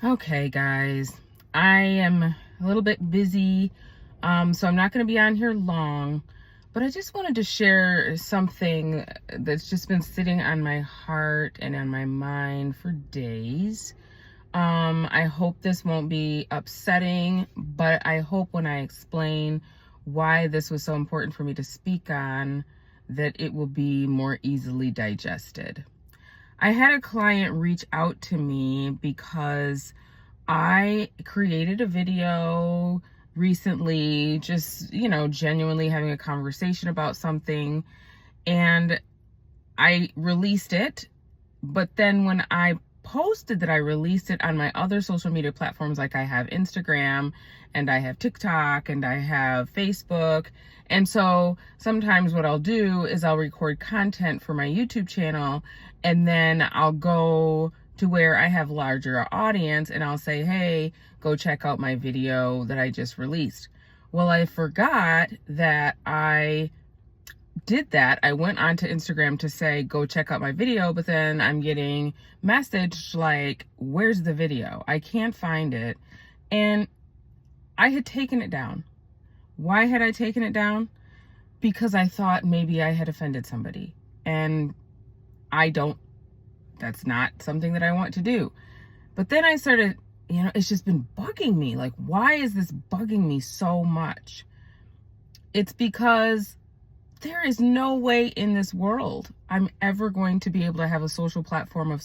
Okay, guys, I am a little bit busy, so I'm not going to be on here long, but I just wanted to share something that's just been sitting on my heart and on my mind for days. I hope this won't be upsetting, but I hope when I explain why this was so important for me to speak on, that it will be more easily digested. I had a client reach out to me because I created a video recently, just, genuinely having a conversation about something, and I released it. But then when I posted that I released it on my other social media platforms, like I have Instagram and I have TikTok and I have Facebook. And so sometimes what I'll do is I'll record content for my YouTube channel, and then I'll go to where I have larger audience and I'll say, hey, go check out my video that I just released. Well, I forgot that I did that. I went onto Instagram to say, go check out my video, but then I'm getting message like, where's the video? I can't find it. And I had taken it down. Why had I taken it down? Because I thought maybe I had offended somebody. And that's not something that I want to do. But then I started, it's just been bugging me. Like, why is this bugging me so much? It's because there is no way in this world I'm ever going to be able to have a social platform of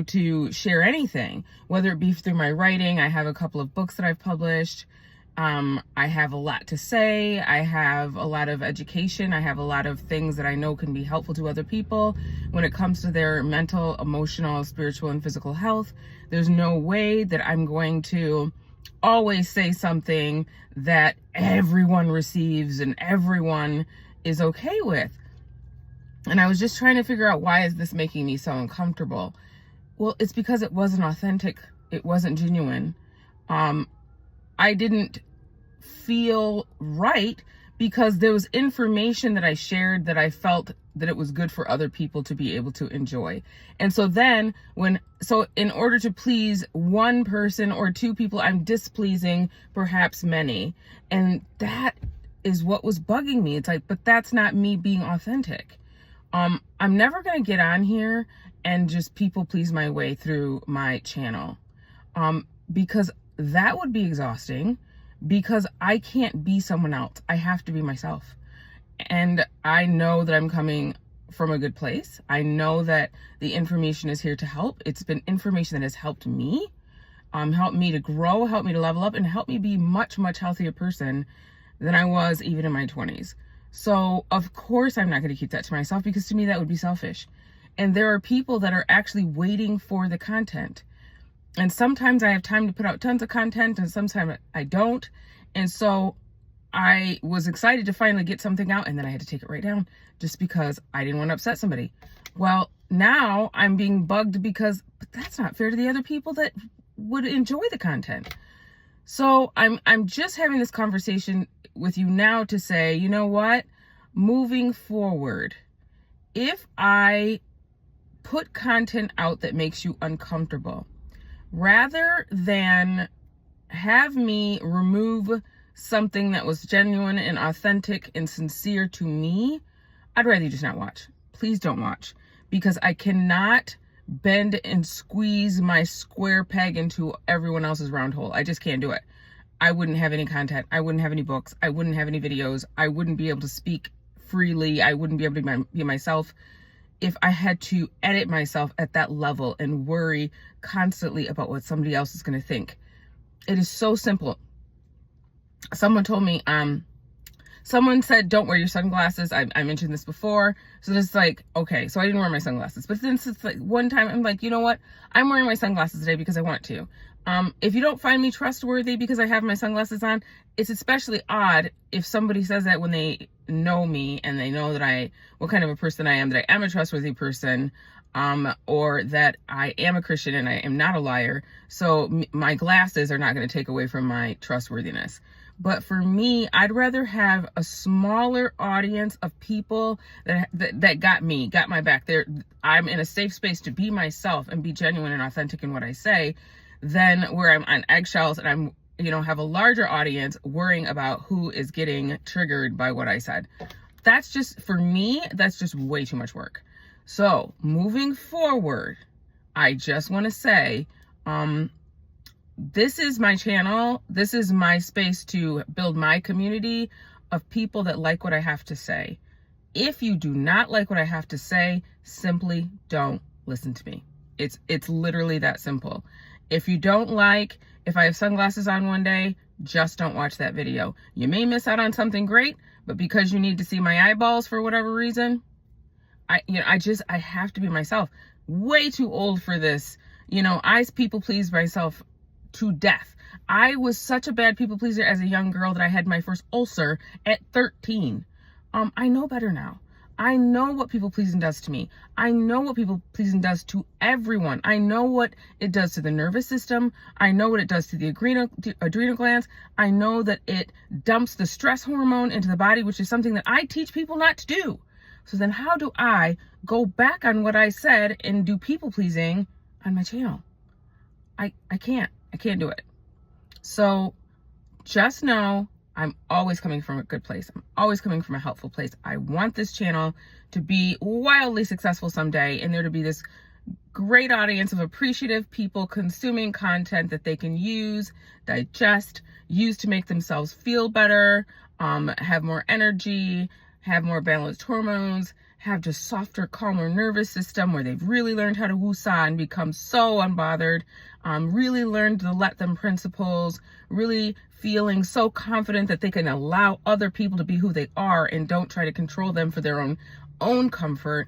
to share anything, whether it be through my writing. I have a couple of books that I've published. I have a lot to say. I have a lot of education. I have a lot of things that I know can be helpful to other people when it comes to their mental, emotional, spiritual, and physical health. There's no way that I'm going to always say something that everyone receives and everyone is okay with. And I was just trying to figure out, why is this making me so uncomfortable? Well, it's because it wasn't authentic. It wasn't genuine. I didn't feel right because there was information that I shared that I felt that it was good for other people to be able to enjoy. And so then in order to please one person or two people, I'm displeasing perhaps many. And that is what was bugging me. It's like, but that's not me being authentic. I'm never going to get on here and just people please my way through my channel. Because that would be exhausting, because I can't be someone else. I have to be myself. And I know that I'm coming from a good place. I know that the information is here to help. It's been information that has helped me, helped me to grow, helped me to level up, and helped me be much, much healthier person than I was even in my 20s. So of course I'm not going to keep that to myself, because to me that would be selfish. And there are people that are actually waiting for the content. And sometimes I have time to put out tons of content and sometimes I don't. And so I was excited to finally get something out, and then I had to take it right down just because I didn't want to upset somebody. Well, now I'm being bugged because that's not fair to the other people that would enjoy the content. So I'm just having this conversation with you now to say, you know what? Moving forward, if I put content out that makes you uncomfortable, rather than have me remove something that was genuine and authentic and sincere to me, I'd rather you just not watch. Please don't watch, because I cannot bend and squeeze my square peg into everyone else's round hole. I just can't do it. I wouldn't have any content. I wouldn't have any books. I wouldn't have any videos. I wouldn't be able to speak freely. I wouldn't be able to be myself if I had to edit myself at that level and worry constantly about what somebody else is going to think. It is so simple. Someone told me, someone said, don't wear your sunglasses. I mentioned this before. So it's like, okay, so I didn't wear my sunglasses. But then it's like one time I'm like, you know what? I'm wearing my sunglasses today because I want to. If you don't find me trustworthy because I have my sunglasses on, it's especially odd if somebody says that when they know me and they know that what kind of a person I am, that I am a trustworthy person, or that I am a Christian and I am not a liar. So my glasses are not going to take away from my trustworthiness. But for me, I'd rather have a smaller audience of people that got my back there. I'm in a safe space to be myself and be genuine and authentic in what I say, than where I'm on eggshells and I'm, have a larger audience worrying about who is getting triggered by what I said. That's just, for me, that's just way too much work. So moving forward, I just want to say, this is my channel. This is my space to build my community of people that like what I have to say. If you do not like what I have to say, simply don't listen to me. It's literally that simple. If you don't like, if I have sunglasses on one day, just don't watch that video. You may miss out on something great, but because you need to see my eyeballs for whatever reason, I have to be myself. Way too old for this. I people please myself to death. I was such a bad people pleaser as a young girl that I had my first ulcer at 13. I know better now. I know what people pleasing does to me. I know what people pleasing does to everyone. I know what it does to the nervous system. I know what it does to the adrenal glands. I know that it dumps the stress hormone into the body, which is something that I teach people not to do. So then how do I go back on what I said and do people pleasing on my channel? I can't do it. So just know I'm always coming from a good place. I'm always coming from a helpful place. I want this channel to be wildly successful someday and there to be this great audience of appreciative people consuming content that they can use, digest, use to make themselves feel better, have more energy, have more balanced hormones, have just softer, calmer nervous system where they've really learned how to woosah and become so unbothered, really learned the let them principles, really feeling so confident that they can allow other people to be who they are and don't try to control them for their own comfort.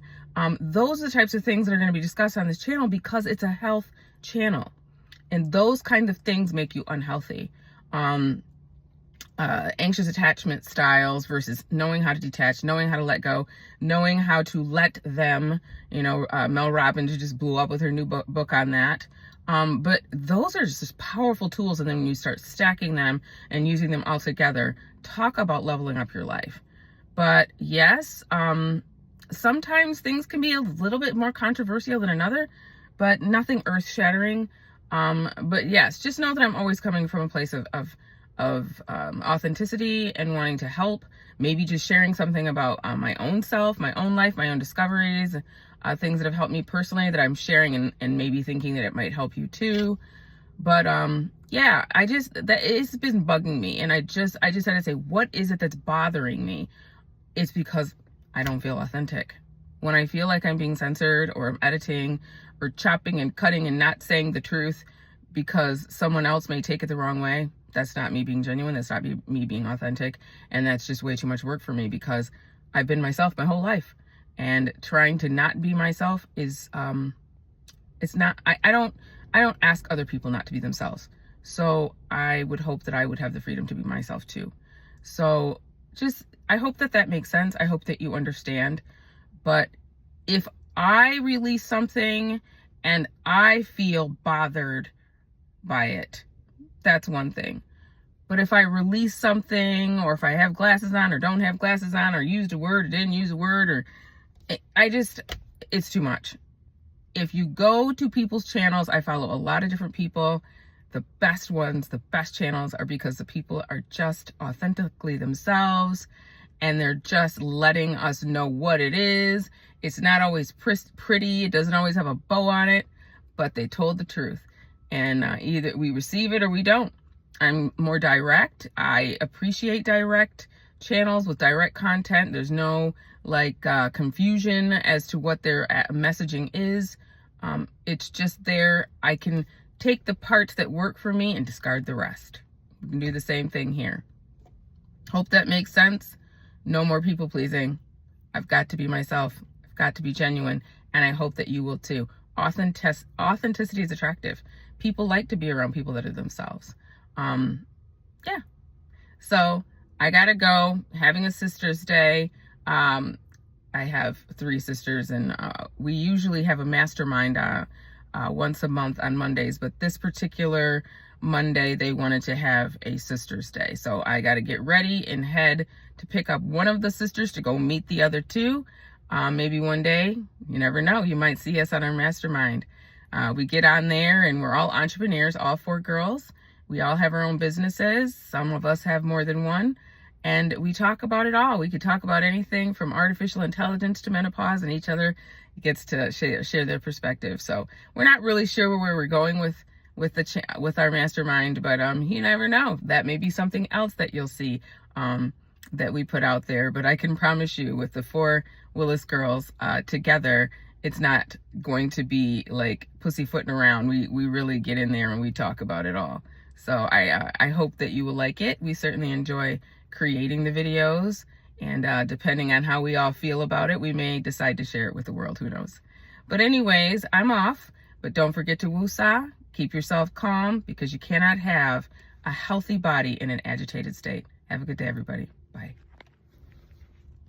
Those are the types of things that are going to be discussed on this channel because it's a health channel. And those kind of things make you unhealthy. Anxious attachment styles versus knowing how to detach, knowing how to let go, knowing how to let them, Mel Robbins just blew up with her new book on that. But those are just powerful tools. And then when you start stacking them and using them all together, talk about leveling up your life. But yes, sometimes things can be a little bit more controversial than another, but nothing earth shattering. But yes, just know that I'm always coming from a place of authenticity and wanting to help, maybe just sharing something about my own self, my own life, my own discoveries, things that have helped me personally that I'm sharing and maybe thinking that it might help you too. But yeah, it's been bugging me, and I just had to say, what is it that's bothering me? It's because I don't feel authentic. When I feel like I'm being censored or I'm editing or chopping and cutting and not saying the truth because someone else may take it the wrong way, that's not me being genuine. That's not me being authentic. And that's just way too much work for me because I've been myself my whole life. And trying to not be myself is, it's not, I don't ask other people not to be themselves. So I would hope that I would have the freedom to be myself too. So I hope that makes sense. I hope that you understand. But if I release something and I feel bothered by it, that's one thing. But if I release something, or if I have glasses on or don't have glasses on, or used a word or didn't use a word, or it's too much. If you go to people's channels, I follow a lot of different people. The best ones, the best channels are because the people are just authentically themselves and they're just letting us know what it is. It's not always pretty. It doesn't always have a bow on it, but they told the truth. And either we receive it or we don't. I'm more direct. I appreciate direct channels with direct content. There's no confusion as to what their messaging is. It's just there. I can take the parts that work for me and discard the rest. We can do the same thing here. Hope that makes sense. No more people pleasing. I've got to be myself. I've got to be genuine. And I hope that you will too. Authenticity is attractive. People like to be around people that are themselves. Yeah. So I gotta go. Having a sister's day. I have 3 sisters, and we usually have a mastermind once a month on Mondays, but this particular Monday they wanted to have a sister's day. So I got to get ready and head to pick up one of the sisters to go meet the other 2. Maybe one day, you never know, you might see us on our mastermind. We get on there and we're all entrepreneurs, all 4 girls. We all have our own businesses. Some of us have more than one. And we talk about it all. We could talk about anything from artificial intelligence to menopause, and each other gets to share their perspective. So we're not really sure where we're going with our mastermind, but you never know. That may be something else that you'll see that we put out there. But I can promise you, with the 4 Willis girls together, it's not going to be like pussyfooting around. We really get in there and we talk about it all. So I hope that you will like it. We certainly enjoy creating the videos, and depending on how we all feel about it, we may decide to share it with the world. Who knows? But anyways, I'm off. But don't forget to woosah. Keep yourself calm, because you cannot have a healthy body in an agitated state. Have a good day, everybody. Bye.